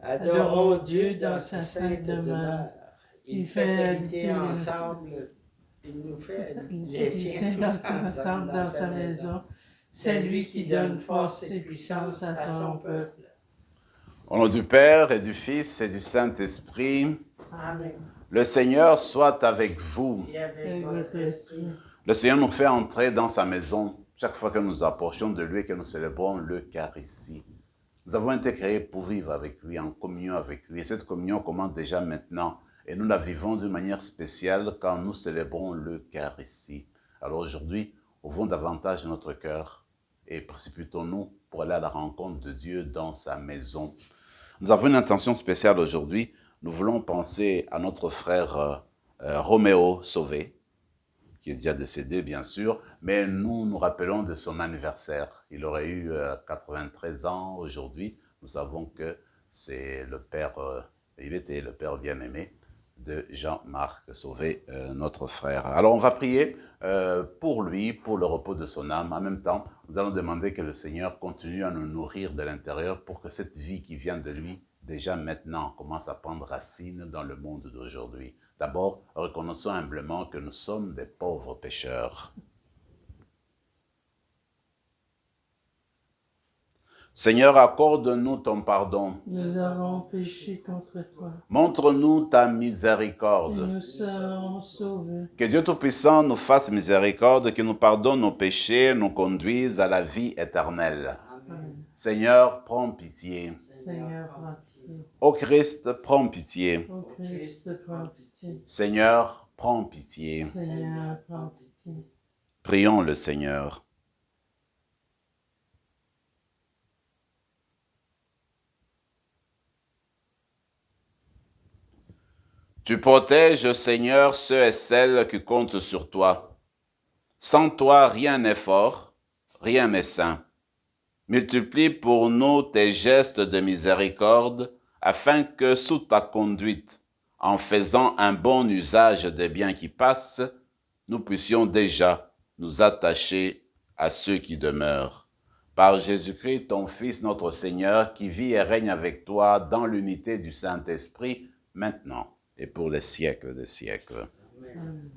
Adorons Dieu dans sa sainte demeure. Il fait habiter ensemble, il nous fait les siens tous ensemble dans sa maison. C'est lui qui donne force et puissance à son peuple. Au nom du Père et du Fils et du Saint-Esprit, Amen. le Seigneur soit avec vous. Et avec votre esprit. Le Seigneur nous fait entrer dans sa maison chaque fois que nous approchons de lui et que nous célébrons l'Eucharistie. Nous avons été créés pour vivre avec lui, en communion avec lui. Et cette communion commence déjà maintenant. Et nous la vivons d'une manière spéciale quand nous célébrons l'Eucharistie. Alors aujourd'hui, ouvrons davantage notre cœur et précipitons-nous pour aller à la rencontre de Dieu dans sa maison. Nous avons une intention spéciale aujourd'hui. Nous voulons penser à notre frère Roméo Sauvé, qui est déjà décédé, bien sûr, mais nous nous rappelons de son anniversaire. Il aurait eu 93 ans aujourd'hui. Nous savons que c'est le père, il était le père bien-aimé de Jean-Marc Sauvé, notre frère. Alors on va prier pour lui, pour le repos de son âme. En même temps, nous allons demander que le Seigneur continue à nous nourrir de l'intérieur pour que cette vie qui vient de lui, déjà maintenant, commence à prendre racine dans le monde d'aujourd'hui. D'abord, reconnaissons humblement que nous sommes des pauvres pécheurs. Seigneur, accorde-nous ton pardon. Nous avons péché contre toi. Montre-nous ta miséricorde. Et nous serons sauvés. Que Dieu Tout-Puissant nous fasse miséricorde, qu'il nous pardonne nos péchés, nous conduise à la vie éternelle. Amen. Seigneur, prends pitié. Seigneur, prends pitié. Ô Christ, prends pitié. Ô Christ, prends pitié. Seigneur, prends pitié. Seigneur, prends pitié. Prions le Seigneur. Tu protèges, Seigneur, ceux et celles qui comptent sur toi. Sans toi, rien n'est fort, rien n'est saint. Multiplie pour nous tes gestes de miséricorde, afin que, sous ta conduite, en faisant un bon usage des biens qui passent, nous puissions déjà nous attacher à ceux qui demeurent. Par Jésus-Christ, ton Fils, notre Seigneur, qui vit et règne avec toi dans l'unité du Saint-Esprit, maintenant et pour les siècles des siècles. Amen.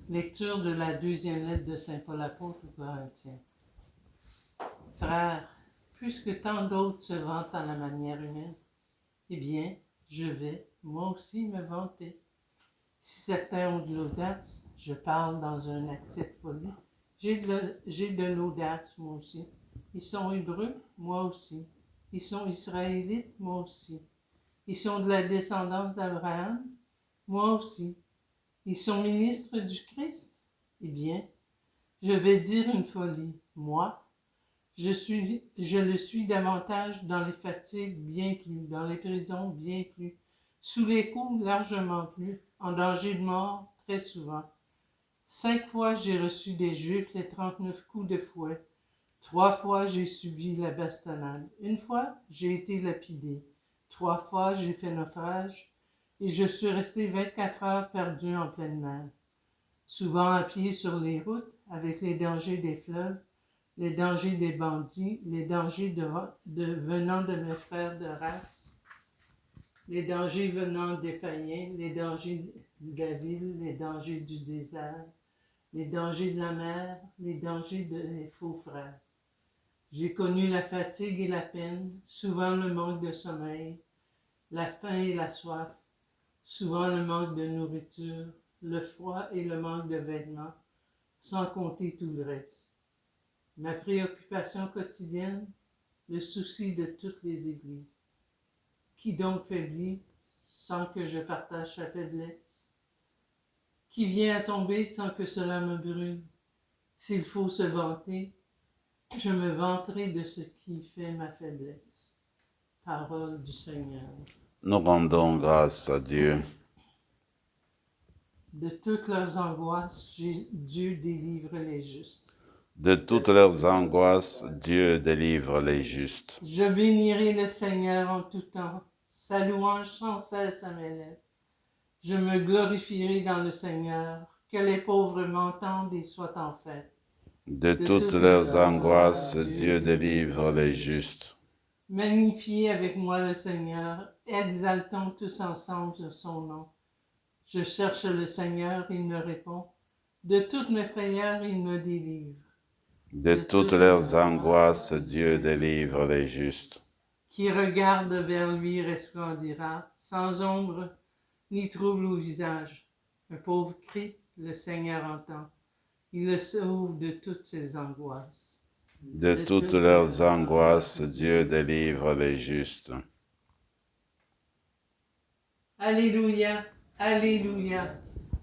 Lecture de la deuxième lettre de Saint Paul apôtre aux Corinthiens. Frères, puisque tant d'autres se vantent à la manière humaine, eh bien, je vais, moi aussi, me vanter. Si certains ont de l'audace, je parle dans un accès de folie. J'ai de l'audace, moi aussi. Ils sont hébreux, moi aussi. Ils sont israélites, moi aussi. Ils sont de la descendance d'Abraham, moi aussi. Ils sont ministres du Christ? Eh bien, je vais dire une folie. Moi, je le suis davantage dans les fatigues, bien plus, dans les prisons, bien plus, sous les coups, largement plus, en danger de mort, très souvent. 5 fois j'ai reçu des Juifs les 39 coups de fouet. 3 fois j'ai subi la bastonnade. 1 fois j'ai été lapidé. 3 fois j'ai fait naufrage et je suis resté 24 heures perdu en pleine mer. Souvent à pied sur les routes, avec les dangers des fleuves, les dangers des bandits, les dangers venant de mes frères de race, les dangers venant des païens, les dangers de la ville, les dangers du désert, les dangers de la mer, les dangers des faux frères. J'ai connu la fatigue et la peine, souvent le manque de sommeil, la faim et la soif, souvent le manque de nourriture, le froid et le manque de vêtements, sans compter tout le reste. Ma préoccupation quotidienne, le souci de toutes les églises. Qui donc faiblit sans que je partage sa faiblesse? Qui vient à tomber sans que cela me brûle? S'il faut se vanter, je me vanterai de ce qui fait ma faiblesse. Parole du Seigneur. Nous rendons grâce à Dieu. De toutes leurs angoisses, Dieu délivre les justes. De toutes leurs angoisses, Dieu délivre les justes. Je bénirai le Seigneur en tout temps, sa louange sans cesse à mes lèvres. Je me glorifierai dans le Seigneur, que les pauvres m'entendent et soient en fête. De toutes leurs angoisses, Dieu délivre les justes. Magnifiez avec moi le Seigneur, exaltons tous ensemble son nom. Je cherche le Seigneur, il me répond. De toutes mes frayeurs, il me délivre. De toutes leurs angoisses, Dieu délivre les justes. Qui regarde vers lui resplendira, sans ombre ni trouble au visage. Un pauvre cri, le Seigneur entend. Il le sauve de toutes ses angoisses. De toutes leurs angoisses, Dieu délivre les justes. Alléluia, Alléluia.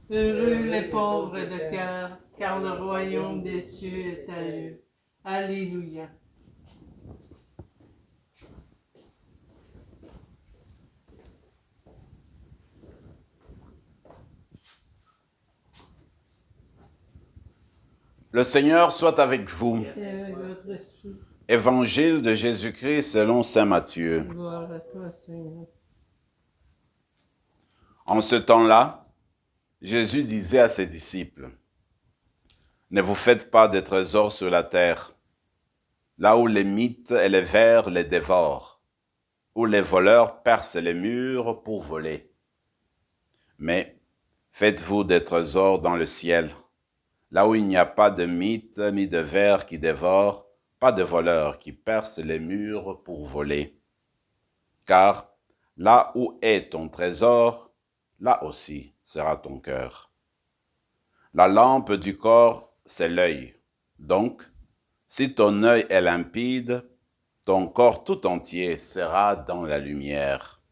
Heureux les pauvres de cœur, car le royaume des cieux est à eux. Alléluia. Le Seigneur soit avec vous. Et avec votre esprit. Évangile de Jésus-Christ selon saint Matthieu. Gloire à toi, Seigneur. En ce temps-là, Jésus disait à ses disciples, « Ne vous faites pas de trésors sur la terre, là où les mythes et les vers les dévorent, où les voleurs percent les murs pour voler. Mais faites-vous des trésors dans le ciel, là où il n'y a pas de mythes ni de vers qui dévorent, pas de voleurs qui percent les murs pour voler. Car là où est ton trésor, là aussi sera ton cœur. La lampe du corps, c'est l'œil. Donc, si ton œil est limpide, ton corps tout entier sera dans la lumière.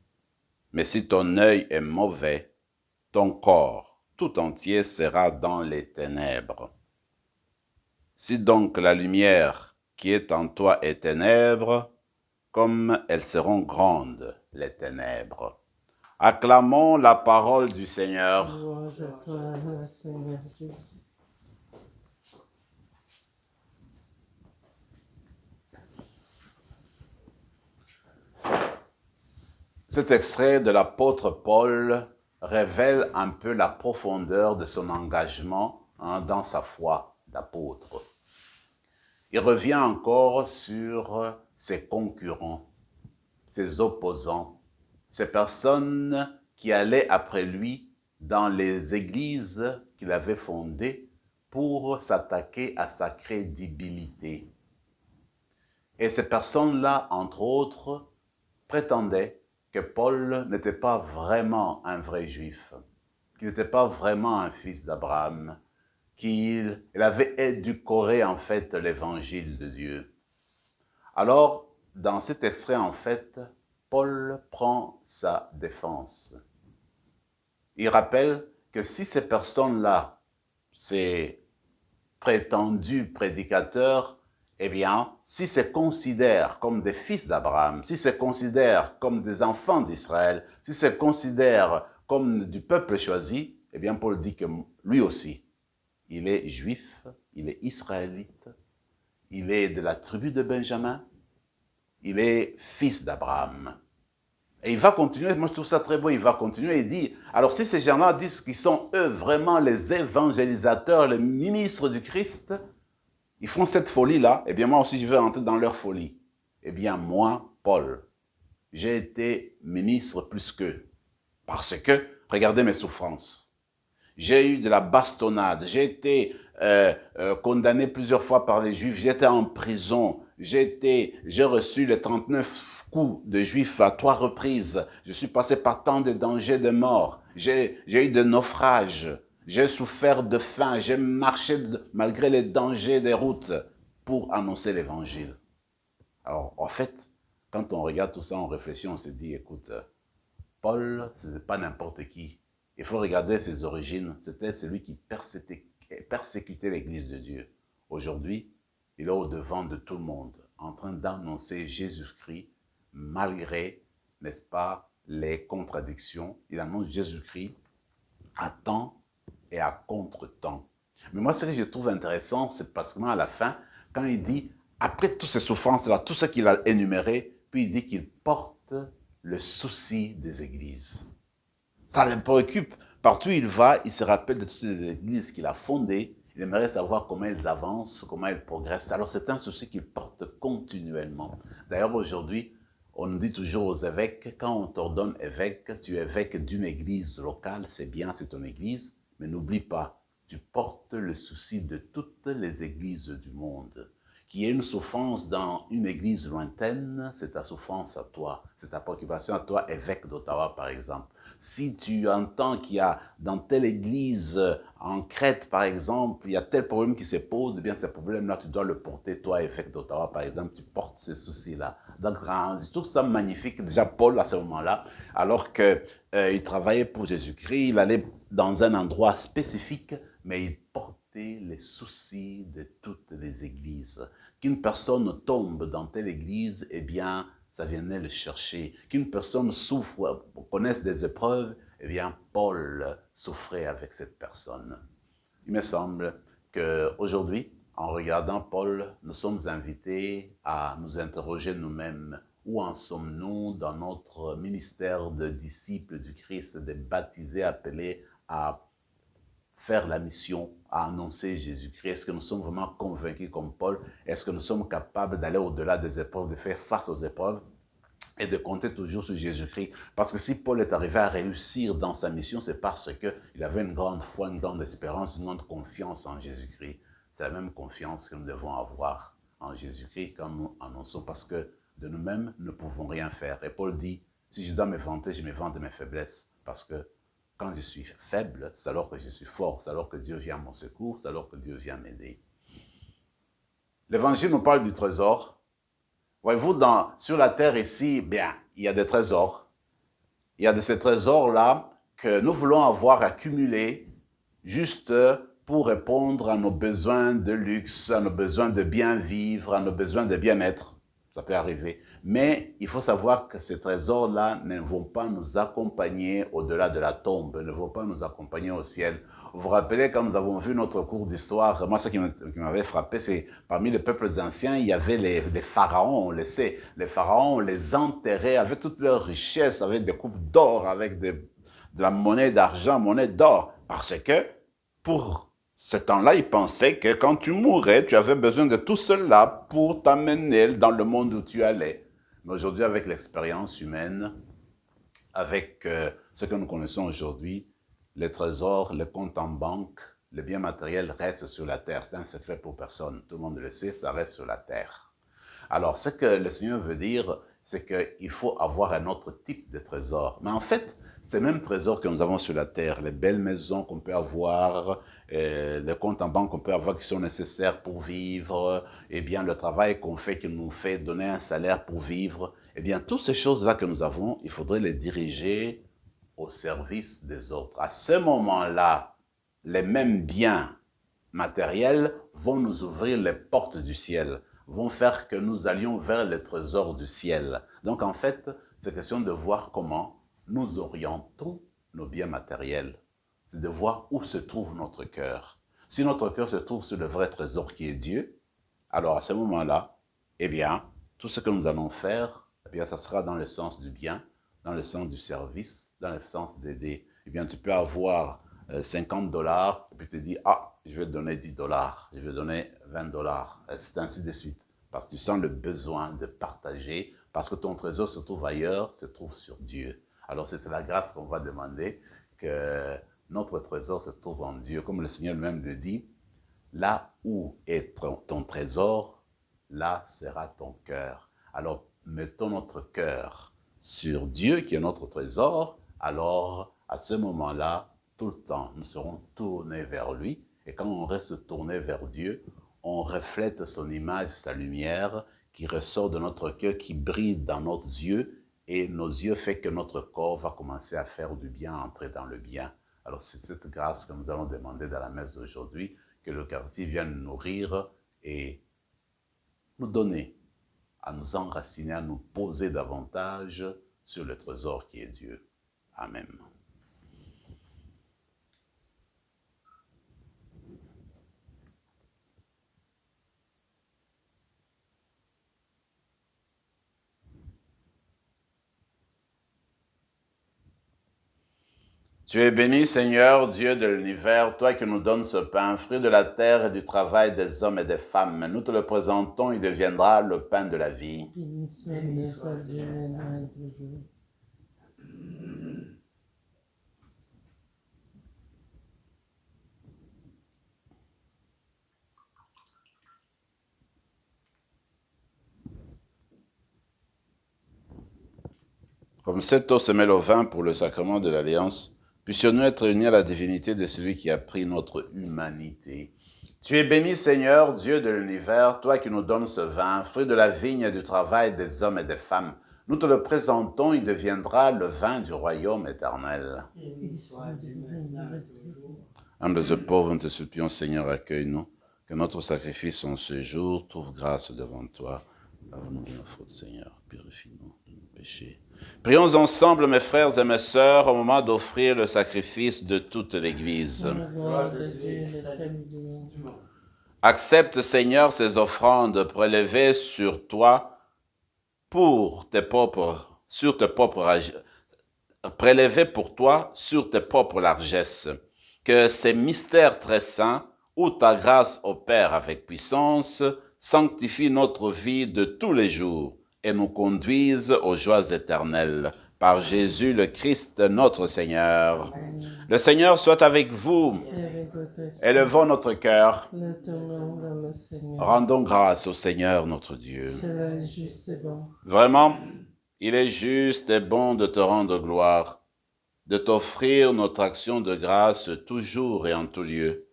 Mais si ton œil est mauvais, ton corps tout entier sera dans les ténèbres. Si donc la lumière qui est en toi est ténèbres, comme elles seront grandes, les ténèbres. Acclamons la parole du Seigneur. Gloire à toi, Seigneur Jésus. Cet extrait de l'apôtre Paul révèle un peu la profondeur de son engagement dans sa foi d'apôtre. Il revient encore sur ses concurrents, ses opposants, ces personnes qui allaient après lui dans les églises qu'il avait fondées pour s'attaquer à sa crédibilité. Et ces personnes-là, entre autres, prétendaient que Paul n'était pas vraiment un vrai juif, qu'il n'était pas vraiment un fils d'Abraham, qu'il avait édulcoré en fait l'évangile de Dieu. Alors, dans cet extrait, en fait, Paul prend sa défense. Il rappelle que si ces personnes-là, ces prétendus prédicateurs, eh bien, si se considèrent comme des fils d'Abraham, si se considèrent comme des enfants d'Israël, si se considèrent comme du peuple choisi, eh bien, Paul dit que lui aussi, il est juif, il est israélite, il est de la tribu de Benjamin, il est fils d'Abraham. Et il va continuer, moi je trouve ça très beau, il va continuer et dit, alors si ces gens-là disent qu'ils sont eux vraiment les évangélisateurs, les ministres du Christ, ils font cette folie-là, eh bien moi aussi je veux entrer dans leur folie. Eh bien moi, Paul, j'ai été ministre plus qu'eux. Parce que, regardez mes souffrances. J'ai eu de la bastonnade, j'ai été condamné plusieurs fois par les Juifs, j'étais en prison, j'ai reçu les 39 coups de Juifs à 3 reprises, je suis passé par tant de dangers de mort, j'ai eu des naufrages, j'ai souffert de faim, j'ai marché malgré les dangers des routes pour annoncer l'évangile. Alors, en fait, quand on regarde tout ça, on réfléchit, on se dit, écoute, Paul, ce n'est pas n'importe qui. Il faut regarder ses origines. C'était celui qui persécutait l'Église de Dieu. Aujourd'hui, il est au-devant de tout le monde, en train d'annoncer Jésus-Christ, malgré, n'est-ce pas, les contradictions. Il annonce Jésus-Christ à temps et à contre-temps. Mais moi, ce que je trouve intéressant, c'est parce que à la fin, quand il dit, après toutes ces souffrances-là, tout ce qu'il a énuméré, puis il dit qu'il porte le souci des églises. Ça le préoccupe Partout où il va, il se rappelle de toutes ces églises qu'il a fondées. Il aimerait savoir comment elles avancent, comment elles progressent. Alors c'est un souci qu'il porte continuellement. D'ailleurs, aujourd'hui, on nous dit toujours aux évêques, quand on t'ordonne évêque, tu es évêque d'une église locale, c'est bien, c'est ton église, mais n'oublie pas, tu portes le souci de toutes les églises du monde. Qu'il y ait une souffrance dans une église lointaine, c'est ta souffrance à toi, c'est ta préoccupation à toi, évêque d'Ottawa par exemple. Si tu entends qu'il y a dans telle église en Crète par exemple, il y a tel problème qui se pose, eh bien ce problème-là, tu dois le porter, toi, évêque d'Ottawa par exemple, tu portes ce souci-là. Donc je trouve ça magnifique, déjà Paul à ce moment-là, alors qu'il travaillait pour Jésus-Christ, il allait dans un endroit spécifique, mais il portait les soucis de toutes les églises. Qu'une personne tombe dans telle église, eh bien, ça venait le chercher. Qu'une personne souffre, connaisse des épreuves, eh bien, Paul souffrait avec cette personne. Il me semble qu'aujourd'hui, en regardant Paul, nous sommes invités à nous interroger nous-mêmes. Où en sommes-nous dans notre ministère de disciples du Christ, des baptisés appelés à faire la mission, à annoncer Jésus-Christ? Est-ce que nous sommes vraiment convaincus comme Paul? Est-ce que nous sommes capables d'aller au-delà des épreuves, de faire face aux épreuves et de compter toujours sur Jésus-Christ? Parce que si Paul est arrivé à réussir dans sa mission, c'est parce qu'il avait une grande foi, une grande espérance, une grande confiance en Jésus-Christ. C'est la même confiance que nous devons avoir en Jésus-Christ quand nous annonçons, parce que de nous-mêmes, nous ne pouvons rien faire. Et Paul dit, si je dois me vanter, je me vante de mes faiblesses, parce que quand je suis faible, c'est alors que je suis fort, c'est alors que Dieu vient à mon secours, c'est alors que Dieu vient m'aider. L'Évangile nous parle du trésor. Voyez-vous, sur la terre ici, bien, il y a des trésors. Il y a de ces trésors-là que nous voulons avoir accumulés juste pour répondre à nos besoins de luxe, à nos besoins de bien vivre, à nos besoins de bien-être. Ça peut arriver. Mais il faut savoir que ces trésors-là ne vont pas nous accompagner au-delà de la tombe, ne vont pas nous accompagner au ciel. Vous vous rappelez, quand nous avons vu notre cours d'histoire, moi, ce qui m'avait frappé, c'est parmi les peuples anciens, il y avait les pharaons, on le sait. Les pharaons, on les enterrait avec toutes leurs richesses, avec des coupes d'or, avec de la monnaie d'argent, monnaie d'or. Parce que, pour ce temps-là, ils pensaient que quand tu mourais, tu avais besoin de tout cela pour t'amener dans le monde où tu allais. Mais aujourd'hui, avec l'expérience humaine, avec ce que nous connaissons aujourd'hui, les trésors, les comptes en banque, les biens matériels restent sur la terre. C'est un secret pour personne. Tout le monde le sait, ça reste sur la terre. Alors, ce que le Seigneur veut dire, c'est qu'il faut avoir un autre type de trésor. Mais en fait, ces mêmes trésors que nous avons sur la terre, les belles maisons qu'on peut avoir, les comptes en banque qu'on peut avoir qui sont nécessaires pour vivre, eh bien, le travail qu'on fait, qui nous fait donner un salaire pour vivre, eh bien, toutes ces choses-là que nous avons, il faudrait les diriger au service des autres. À ce moment-là, les mêmes biens matériels vont nous ouvrir les portes du ciel, vont faire que nous allions vers les trésors du ciel. Donc en fait, c'est question de voir comment nous orientons nos biens matériels. C'est de voir où se trouve notre cœur. Si notre cœur se trouve sur le vrai trésor qui est Dieu, alors à ce moment-là, eh bien, tout ce que nous allons faire, eh bien, ça sera dans le sens du bien, dans le sens du service, dans le sens d'aider. Eh bien, tu peux avoir 50 dollars, et puis tu te dis, ah, je vais donner 10 dollars, je vais donner 20 dollars, c'est ainsi de suite. Parce que tu sens le besoin de partager, parce que ton trésor se trouve ailleurs, se trouve sur Dieu. Alors c'est la grâce qu'on va demander, que notre trésor se trouve en Dieu. Comme le Seigneur lui-même le dit, là où est ton trésor, là sera ton cœur. Alors mettons notre cœur sur Dieu qui est notre trésor, alors à ce moment-là, tout le temps, nous serons tournés vers lui. Et quand on reste tourné vers Dieu, on reflète son image, sa lumière qui ressort de notre cœur, qui brille dans nos yeux. Et nos yeux fait que notre corps va commencer à faire du bien, entrer dans le bien. Alors c'est cette grâce que nous allons demander dans la messe d'aujourd'hui, que l'Eucharistie vienne nous nourrir et nous donner, à nous enraciner, à nous poser davantage sur le trésor qui est Dieu. Amen. Tu es béni, Seigneur, Dieu de l'univers, toi qui nous donnes ce pain, fruit de la terre et du travail des hommes et des femmes. Nous te le présentons, il deviendra le pain de la vie. Béni soit Dieu maintenant et toujours. Comme cette eau se mêle au vin pour le sacrement de l'Alliance, puissions-nous être unis à la divinité de celui qui a pris notre humanité. Tu es béni, Seigneur, Dieu de l'univers, toi qui nous donnes ce vin, fruit de la vigne et du travail des hommes et des femmes. Nous te le présentons, il deviendra le vin du royaume éternel. Béni soit Dieu maintenant et toujours. Humbles et pauvres, nous te supplions, Seigneur, accueille-nous, que notre sacrifice en ce jour trouve grâce devant toi. Lave-nous de nos fautes, Seigneur, purifie-nous de nos péchés. Prions ensemble, mes frères et mes sœurs, au moment d'offrir le sacrifice de toute l'Église. Dans la gloire de Dieu, le salut du monde. Accepte, Seigneur, ces offrandes prélevées sur toi pour tes propres, prélevées pour toi sur tes propres largesses. Que ces mystères très saints, où ta grâce opère avec puissance, sanctifient notre vie de tous les jours et nous conduisent aux joies éternelles. Par Jésus le Christ, notre Seigneur. Le Seigneur soit avec vous. Et avec votre esprit, Élevons notre cœur. nous tournons vers le Seigneur. Rendons grâce au Seigneur notre Dieu. Cela est juste et bon. Vraiment, il est juste et bon de te rendre gloire, de t'offrir notre action de grâce toujours et en tout lieu.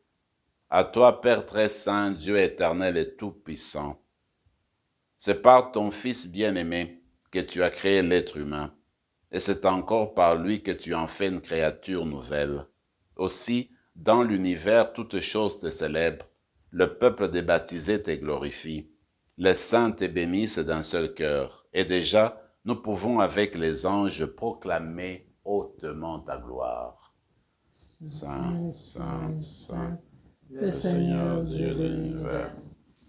À toi, Père très saint, Dieu éternel et tout-puissant. C'est par ton Fils bien-aimé que tu as créé l'être humain, et c'est encore par lui que tu en fais une créature nouvelle. Aussi, dans l'univers, toutes choses te célèbrent, le peuple des baptisés te glorifie, les saints te bénissent d'un seul cœur, et déjà, nous pouvons avec les anges proclamer hautement ta gloire. Saint, Saint, Saint, le Seigneur Dieu de l'univers.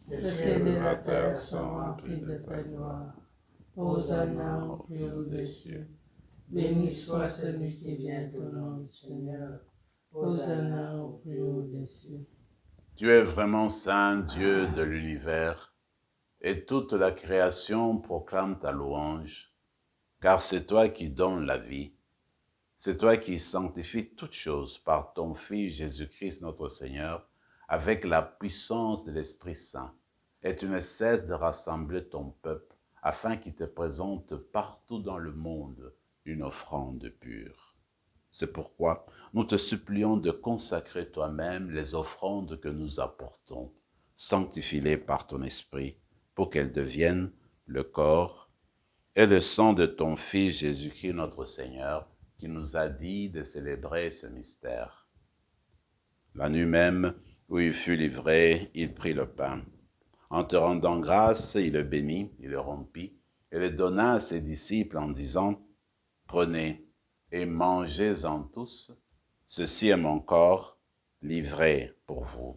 le Le ciel et la terre sont remplis de ta gloire. Hosanna au plus haut des cieux. Béni soit celui qui vient au nom du Seigneur. Hosanna au plus haut des cieux. Tu es vraiment saint, Dieu de l'univers, et toute la création proclame ta louange, car c'est toi qui donnes la vie. C'est toi qui sanctifies toutes choses par ton Fils Jésus-Christ notre Seigneur, avec la puissance de l'Esprit Saint. Et tu ne cesses de rassembler ton peuple, afin qu'il te présente partout dans le monde une offrande pure. C'est pourquoi nous te supplions de consacrer toi-même les offrandes que nous apportons. Sanctifie-les par ton esprit, pour qu'elles deviennent le corps et le sang de ton Fils Jésus-Christ notre Seigneur, qui nous a dit de célébrer ce mystère. La nuit même où il fut livré, il prit le pain. En te rendant grâce, il le bénit, il le rompit, et le donna à ses disciples en disant, « Prenez et mangez-en tous, ceci est mon corps livré pour vous. »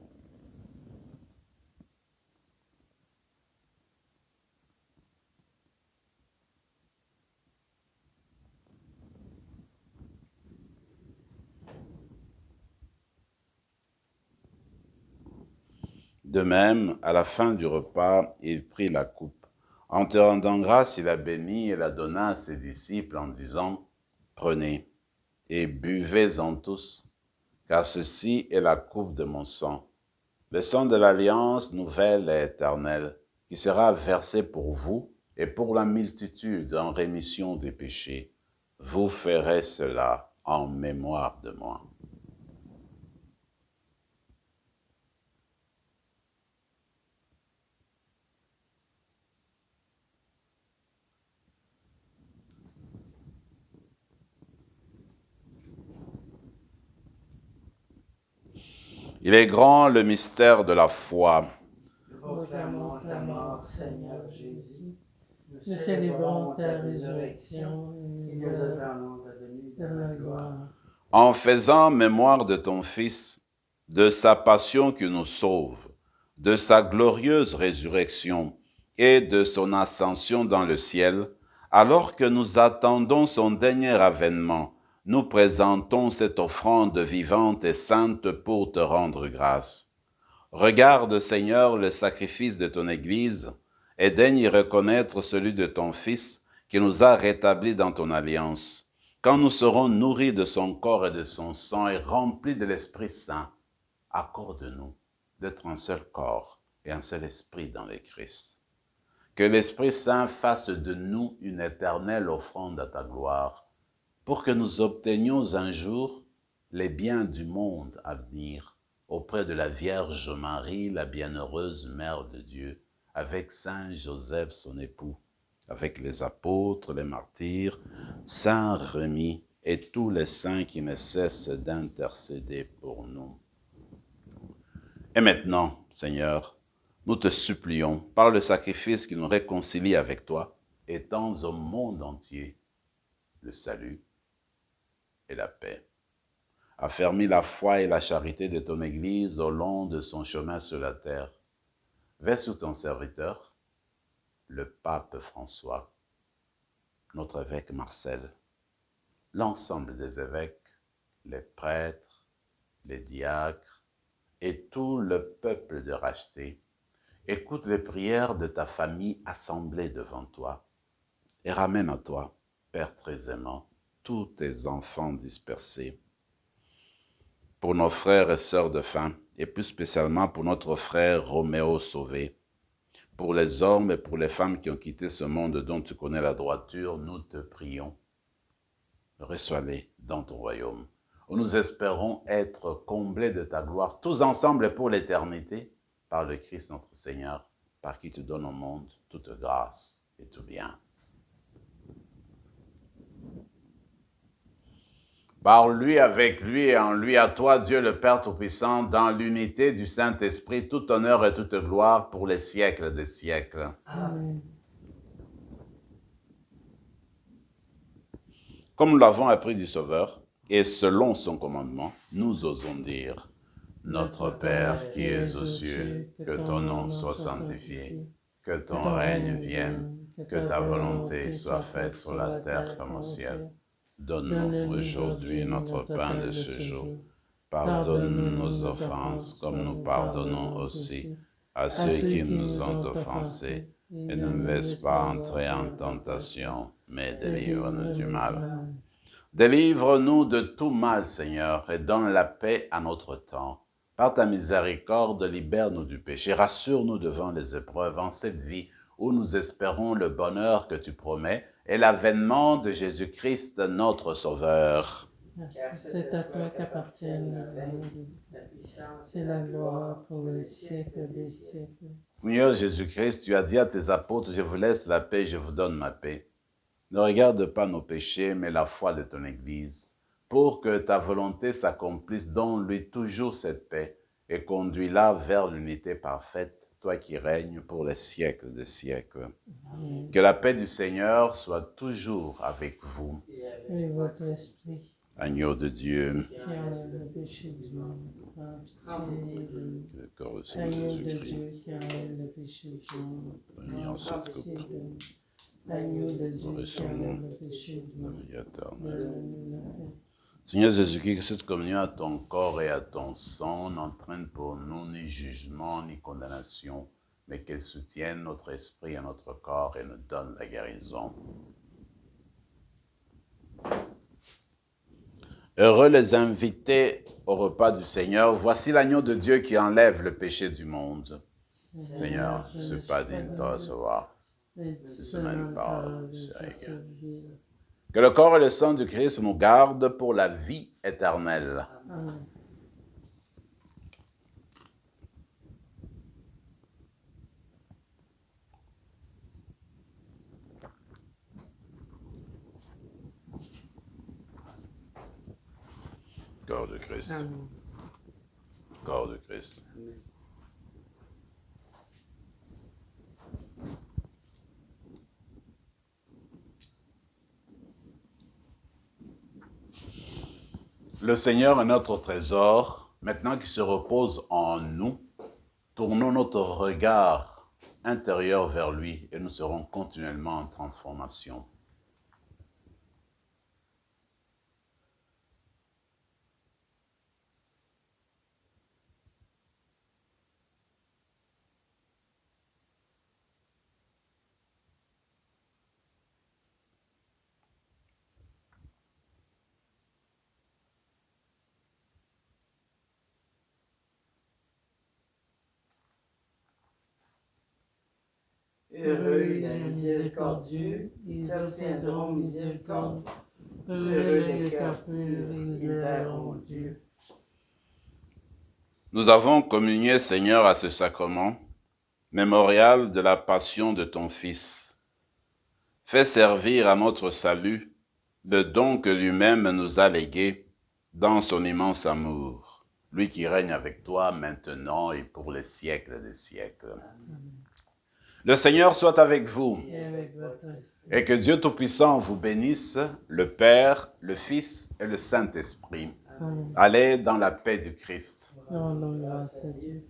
De même, à la fin du repas, il prit la coupe. En te rendant grâce, il la bénit et la donna à ses disciples en disant, « Prenez et buvez-en tous, car ceci est la coupe de mon sang, le sang de l'alliance nouvelle et éternelle, qui sera versé pour vous et pour la multitude en rémission des péchés. Vous ferez cela en mémoire de moi. » Il est grand le mystère de la foi. Nous proclamons ta mort, Seigneur Jésus. Nous célébrons ta résurrection et et nous nous attendons ta venue de la gloire. En faisant mémoire de ton Fils, de sa passion qui nous sauve, de sa glorieuse résurrection et de son ascension dans le ciel, alors que nous attendons son dernier avènement, nous présentons cette offrande vivante et sainte pour te rendre grâce. Regarde, Seigneur, le sacrifice de ton Église et daigne y reconnaître celui de ton Fils qui nous a rétablis dans ton alliance. Quand nous serons nourris de son corps et de son sang et remplis de l'Esprit Saint, accorde-nous d'être un seul corps et un seul esprit dans le Christ. Que l'Esprit Saint fasse de nous une éternelle offrande à ta gloire, pour que nous obtenions un jour les biens du monde à venir auprès de la Vierge Marie, la bienheureuse Mère de Dieu, avec Saint Joseph, son époux, avec les apôtres, les martyrs, Saint Rémy et tous les saints qui ne cessent d'intercéder pour nous. Et maintenant, Seigneur, nous te supplions, par le sacrifice qui nous réconcilie avec toi, étends au monde entier le salut et la paix. Affermis la foi et la charité de ton Église au long de son chemin sur la terre. Veille sur ton serviteur, le pape François, notre évêque Marcel, l'ensemble des évêques, les prêtres, les diacres et tout le peuple de racheté. Écoute les prières de ta famille assemblée devant toi et ramène à toi, Père très aimant, tous tes enfants dispersés. Pour nos frères et sœurs de faim, et plus spécialement pour notre frère Roméo sauvé, pour les hommes et pour les femmes qui ont quitté ce monde dont tu connais la droiture, nous te prions. Reçois-les dans ton royaume, où nous espérons être comblés de ta gloire, tous ensemble et pour l'éternité, par le Christ notre Seigneur, par qui tu donnes au monde toute grâce et tout bien. Par lui, avec lui et en lui, à toi, Dieu le Père Tout-Puissant, dans l'unité du Saint-Esprit, tout honneur et toute gloire pour les siècles des siècles. Amen. Comme nous l'avons appris du Sauveur, et selon son commandement, nous osons dire, Notre Père qui es aux cieux, que ton nom soit sanctifié, que ton règne vienne, que ta volonté soit faite sur la terre comme au ciel. Donne-nous aujourd'hui notre pain de ce jour. Pardonne-nous nos offenses comme nous pardonnons aussi à ceux qui nous ont offensés. Et ne nous laisse pas entrer en tentation, mais délivre-nous du mal. Délivre-nous de tout mal, Seigneur, et donne la paix à notre temps. Par ta miséricorde, libère-nous du péché. Rassure-nous devant les épreuves en cette vie où nous espérons le bonheur que tu promets et l'avènement de Jésus-Christ, notre Sauveur. C'est à toi qu'appartiennent la puissance et la gloire pour les siècles des siècles. Seigneur Jésus-Christ, tu as dit à tes apôtres, je vous laisse la paix, je vous donne ma paix. Ne regarde pas nos péchés, mais la foi de ton Église, pour que ta volonté s'accomplisse, donne-lui toujours cette paix et conduis-la vers l'unité parfaite, toi qui règnes pour les siècles des siècles. Amen. Que la paix du Seigneur soit toujours avec vous. Et votre esprit. Agneau de Dieu, Qui enlève le péché du monde, prends pitié de nous. que le corps de Agneau de Jésus-Christ, Dieu qui enlève le péché du monde, agneau prends de pitié de nous. Agneau de Dieu qui enlève le péché du la monde, vie éternelle. donne-nous la paix. Seigneur Jésus-Christ, que cette communion à ton corps et à ton sang n'entraîne pour nous ni jugement ni condamnation, mais qu'elle soutienne notre esprit et notre corps et nous donne la guérison. Heureux les invités au repas du Seigneur. Voici l'agneau de Dieu qui enlève le péché du monde. Seigneur, je ne suis pas digne de te recevoir. C'est même parole de Seigneur. servir. Que le corps et le sang du Christ nous gardent pour la vie éternelle. Amen. Corps de Christ. Amen. Corps de Christ. Le Seigneur est notre trésor. Maintenant qu'il se repose en nous, tournons notre regard intérieur vers lui et nous serons continuellement en transformation. Heureux les miséricordieux, ils obtiendront miséricorde. Heureux les cœurs purs, ils verront Dieu. Nous avons communié, Seigneur, à ce sacrement, mémorial de la passion de ton Fils. Fais servir à notre salut le don que lui-même nous a légué dans son immense amour, lui qui règne avec toi maintenant et pour les siècles des siècles. Le Seigneur soit avec vous. Et avec votre esprit. Et que Dieu Tout-Puissant vous bénisse, le Père, le Fils et le Saint-Esprit. Amen. Allez dans la paix du Christ. Rendons grâce à Dieu.